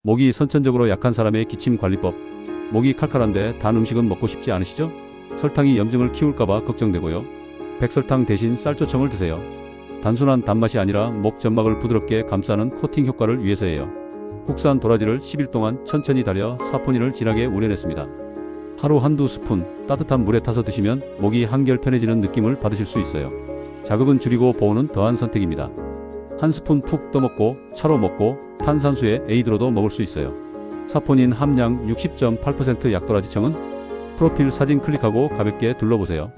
목이 선천적으로 약한 사람의 기침관리법. 목이 칼칼한데 단 음식은 먹고 싶지 않으시죠? 설탕이 염증을 키울까봐 걱정되고요. 백설탕 대신 쌀조청을 드세요. 단순한 단맛이 아니라 목 점막을 부드럽게 감싸는 코팅 효과를 위해서예요. 국산 도라지를 10일 동안 천천히 달여 사포닌을 진하게 우려냈습니다. 하루 한두 스푼 따뜻한 물에 타서 드시면 목이 한결 편해지는 느낌을 받으실 수 있어요. 자극은 줄이고 보온은 더한 선택입니다. 한 스푼 푹 떠먹고 차로 먹고 탄산수에 에이드로도 먹을 수 있어요. 사포닌 함량 60.8% 약도라지청은 프로필 사진 클릭하고 가볍게 둘러보세요.